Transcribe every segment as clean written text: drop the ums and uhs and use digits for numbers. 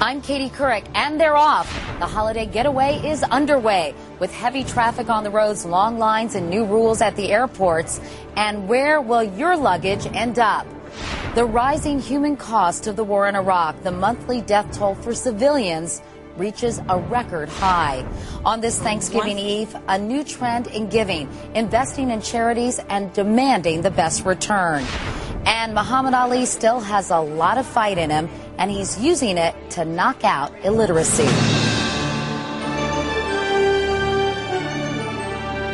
I'm Katie Couric, and they're off. The holiday getaway is underway, with heavy traffic on the roads, long lines, and new rules at the airports. And where will your luggage end up? The rising human cost of the war in Iraq, the monthly death toll for civilians, reaches a record high. On this Thanksgiving Eve, a new trend in giving, investing in charities, and demanding the best return. And Muhammad Ali still has a lot of fight in him, and he's using it to knock out illiteracy.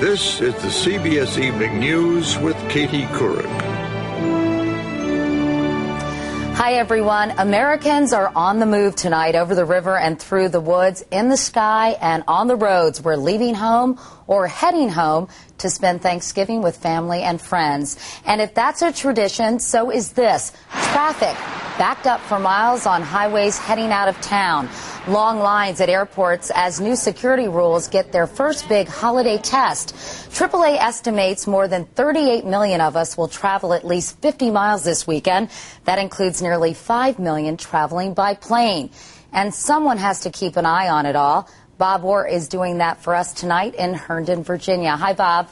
This is the CBS Evening News with Katie Couric. Hi, everyone. Americans are on the move tonight over the river and through the woods, in the sky, and on the roads. We're leaving home or heading home to spend Thanksgiving with family and friends. And if that's a tradition, so is this. Traffic backed up for miles on highways heading out of town. Long lines at airports as new security rules get their first big holiday test. AAA estimates more than 38 million of us will travel at least 50 miles this weekend. That includes nearly 5 million traveling by plane. And someone has to keep an eye on it all. Bob Orr is doing that for us tonight in Herndon, Virginia. Hi, Bob.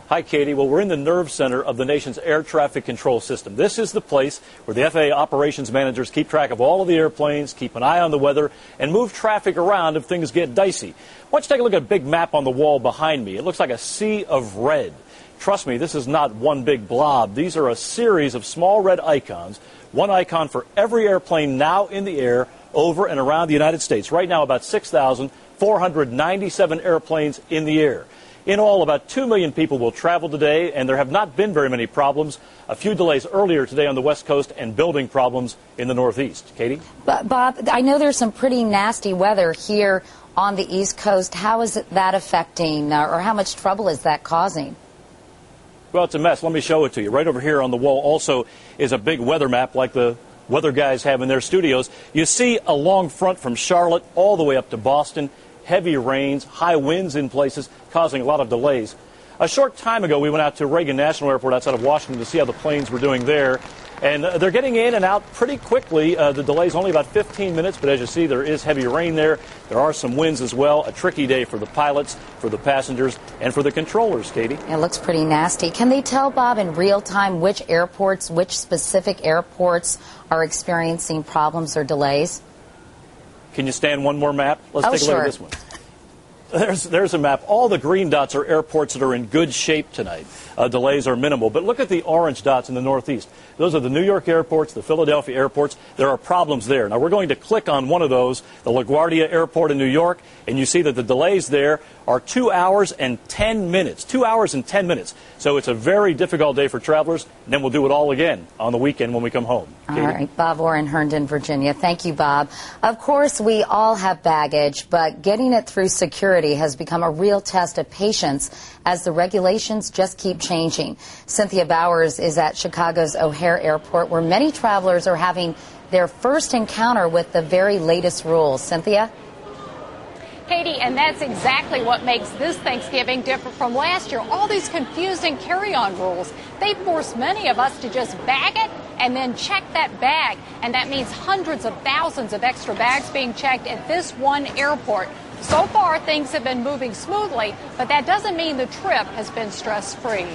Hi, Katie. Well, we're in the nerve center of the nation's air traffic control system. This is the place where the FAA operations managers keep track of all of the airplanes, keep an eye on the weather, and move traffic around if things get dicey. Why don't you take a look at a big map on the wall behind me? It looks like a sea of red. Trust me, this is not one big blob. These are a series of small red icons, one icon for every airplane now in the air over and around the United States. Right now, about 6,497 airplanes in the air. In all, about 2 million people will travel today, and there have not been very many problems. A few delays earlier today on the West Coast and building problems in the Northeast. Katie? Bob, I know there's some pretty nasty weather here on the East Coast. How is that affecting, or how much trouble is that causing? Well, it's a mess. Let me show it to you. Right over here on the wall also is a big weather map like the weather guys have in their studios. You see a long front from Charlotte all the way up to Boston. Heavy rains, high winds in places, causing a lot of delays. A short time ago, we went out to Reagan National Airport outside of Washington to see how the planes were doing there. And they're getting in and out pretty quickly. The delay's only about 15 minutes, but as you see, there is heavy rain there. There are some winds as well. A tricky day for the pilots, for the passengers, and for the controllers, Katie. It looks pretty nasty. Can they tell, Bob, in real time which airports, which specific airports are experiencing problems or delays? Can you stand one more map? Let's take a look sure. at this one. There's a map. All the green dots are airports that are in good shape tonight. Delays are minimal. But look at the orange dots in the Northeast. Those are the New York airports, the Philadelphia airports. There are problems there. Now, we're going to click on one of those, the LaGuardia Airport in New York, and you see that the delays there are 2 hours and 10 minutes. 2 hours and 10 minutes. So it's a very difficult day for travelers. And then we'll do it all again on the weekend when we come home. Katie? All right, Bob Orr in Herndon, Virginia. Thank you, Bob. Of course, we all have baggage, but getting it through security has become a real test of patience as the regulations just keep changing. Cynthia Bowers is at Chicago's O'Hare Airport, where many travelers are having their first encounter with the very latest rules. Cynthia? Katie, and that's exactly what makes this Thanksgiving different from last year. All these confusing carry-on rules. They force many of us to just bag it and then check that bag. And that means hundreds of thousands of extra bags being checked at this one airport. So far, things have been moving smoothly, but that doesn't mean the trip has been stress-free.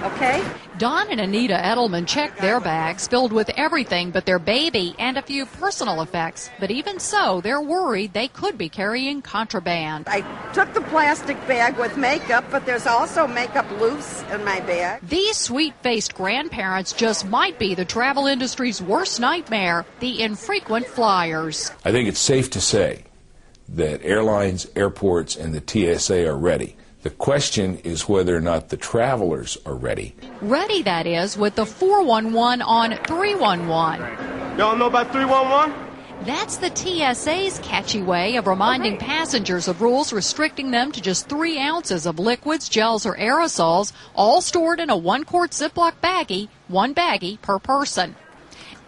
Okay? Don and Anita Edelman checked their bags filled with everything but their baby and a few personal effects. But even so, they're worried they could be carrying contraband. I took the plastic bag with makeup, but there's also makeup loose in my bag. These sweet-faced grandparents just might be the travel industry's worst nightmare, the infrequent flyers. I think it's safe to say that airlines, airports, and the TSA are ready. The question is whether or not the travelers are ready. Ready, that is, with the 411 on 311. Y'all know about 311? That's the TSA's catchy way of reminding passengers of rules restricting them to just 3 ounces of liquids, gels, or aerosols, all stored in a 1-quart Ziploc baggie, 1 baggie per person.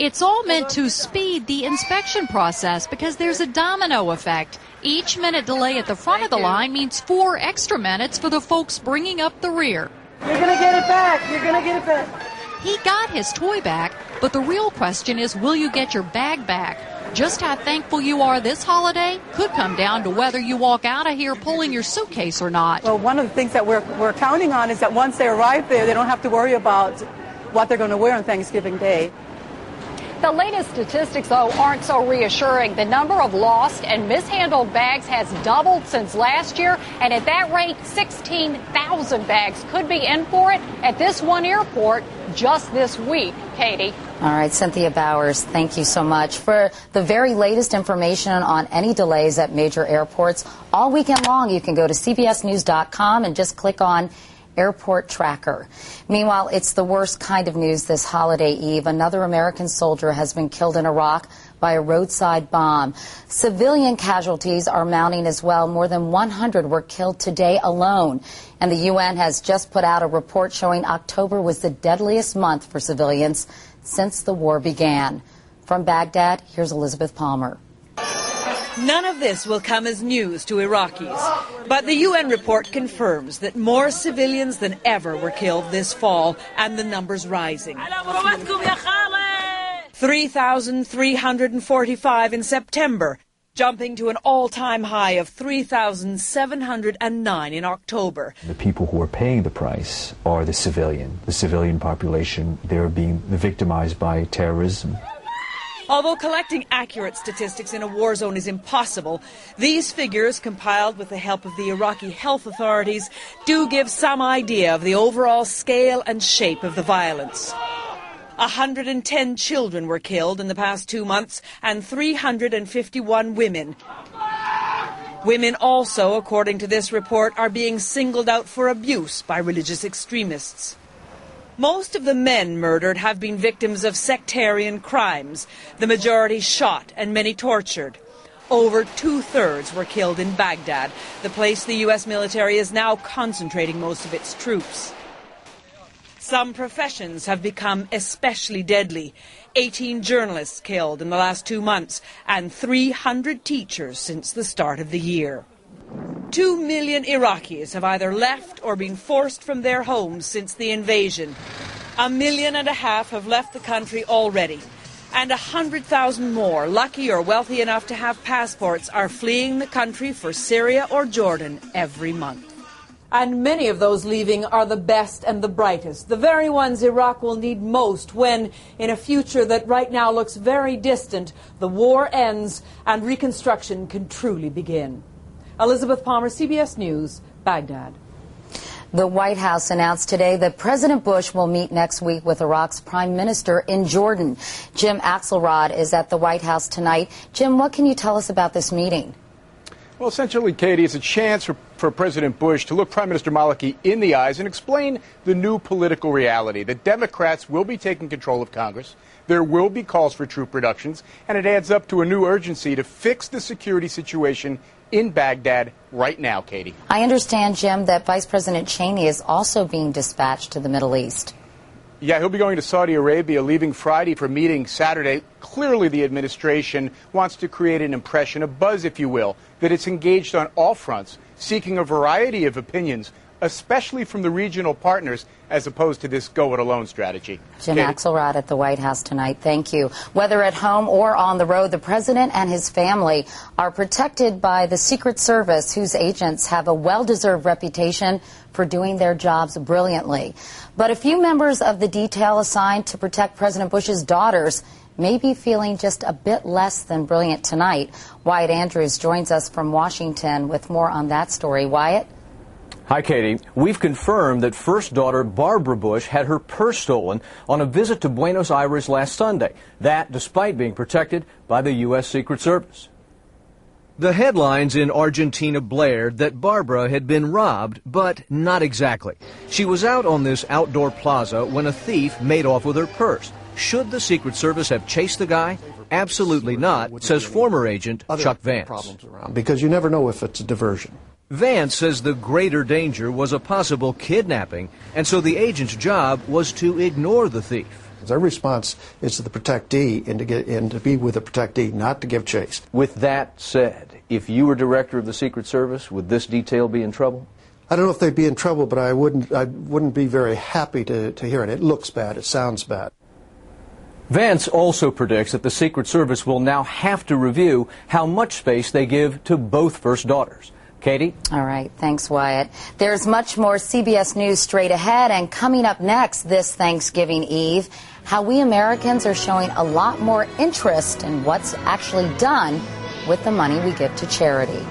It's all meant to speed the inspection process because there's a domino effect. Each minute delay at the front of the line means 4 extra minutes for the folks bringing up the rear. You're going to get it back. You're going to get it back. he got his toy back, but the real question is, will you get your bag back? Just how thankful you are this holiday could come down to whether you walk out of here pulling your suitcase or not. Well, one of the things that we're counting on is that once they arrive there, they don't have to worry about what they're going to wear on Thanksgiving Day. The latest statistics, though, aren't so reassuring. The number of lost and mishandled bags has doubled since last year, and at that rate, 16,000 bags could be in for it at this one airport just this week. Katie. All right, Cynthia Bowers, thank you so much. For the very latest information on any delays at major airports all weekend long, you can go to cbsnews.com and just click on Airport Tracker. Meanwhile, it's the worst kind of news this holiday eve. Another American soldier has been killed in Iraq by a roadside bomb. Civilian casualties are mounting as well. More than 100 were killed today alone. And the UN has just put out a report showing October was the deadliest month for civilians since the war began. From Baghdad, here's Elizabeth Palmer. None of this will come as news to Iraqis, but the UN report confirms that more civilians than ever were killed this fall, and the numbers rising. 3,345 in September, jumping to an all-time high of 3,709 in October. The people who are paying the price are the civilian population. They're being victimized by terrorism. Although collecting accurate statistics in a war zone is impossible, these figures, compiled with the help of the Iraqi health authorities, do give some idea of the overall scale and shape of the violence. 110 children were killed in the past 2 months, and 351 women. Women also, according to this report, are being singled out for abuse by religious extremists. Most of the men murdered have been victims of sectarian crimes, the majority shot and many tortured. Over 2/3 were killed in Baghdad, the place the U.S. military is now concentrating most of its troops. Some professions have become especially deadly. 18 journalists killed in the last 2 months, and 300 teachers since the start of the year. 2 million Iraqis have either left or been forced from their homes since the invasion. 1.5 million have left the country already. And 100,000 more, lucky or wealthy enough to have passports, are fleeing the country for Syria or Jordan every month. And many of those leaving are the best and the brightest, the very ones Iraq will need most when, in a future that right now looks very distant, the war ends and reconstruction can truly begin. Elizabeth Palmer, CBS News, Baghdad. The White House announced today that President Bush will meet next week with Iraq's Prime Minister in Jordan. Jim Axelrod is at the White House tonight. Jim, what can you tell us about this meeting? Well, essentially, Katie, it's a chance for President Bush to look Prime Minister Maliki in the eyes and explain the new political reality. The Democrats will be taking control of Congress. There will be calls for troop reductions, and it adds up to a new urgency to fix the security situation in Baghdad right now, Katie. I understand, Jim, that Vice President Cheney is also being dispatched to the Middle East. Yeah, he'll be going to Saudi Arabia, leaving Friday for meeting Saturday. Clearly, the administration wants to create an impression, a buzz, if you will, that it's engaged on all fronts, seeking a variety of opinions, especially from the regional partners, as opposed to this go-it-alone strategy. Jim Katie? Axelrod at the White House tonight. Thank you. Whether at home or on the road, the president and his family are protected by the Secret Service, whose agents have a well-deserved reputation for doing their jobs brilliantly. But a few members of the detail assigned to protect President Bush's daughters may be feeling just a bit less than brilliant tonight. Wyatt Andrews joins us from Washington with more on that story. Wyatt? Hi, Katie. We've confirmed that first daughter Barbara Bush had her purse stolen on a visit to Buenos Aires last Sunday. That despite being protected by the U.S. Secret Service. The headlines in Argentina blared that Barbara had been robbed, but not exactly. She was out on this outdoor plaza when a thief made off with her purse. Should the Secret Service have chased the guy? Absolutely not, says former agent Chuck Vance. Because you never know if it's a diversion. Vance says the greater danger was a possible kidnapping, and so the agent's job was to ignore the thief. Their response is to the protectee and to be with the protectee, not to give chase. With that said, if you were director of the Secret Service, would this detail be in trouble? I don't know if they'd be in trouble, but I wouldn't be very happy to hear it. It looks bad. It sounds bad. Vance also predicts that the Secret Service will now have to review how much space they give to both first daughters. Katie? All right. Thanks, Wyatt. There's much more CBS News straight ahead, and coming up next this Thanksgiving Eve, how we Americans are showing a lot more interest in what's actually done with the money we give to charity.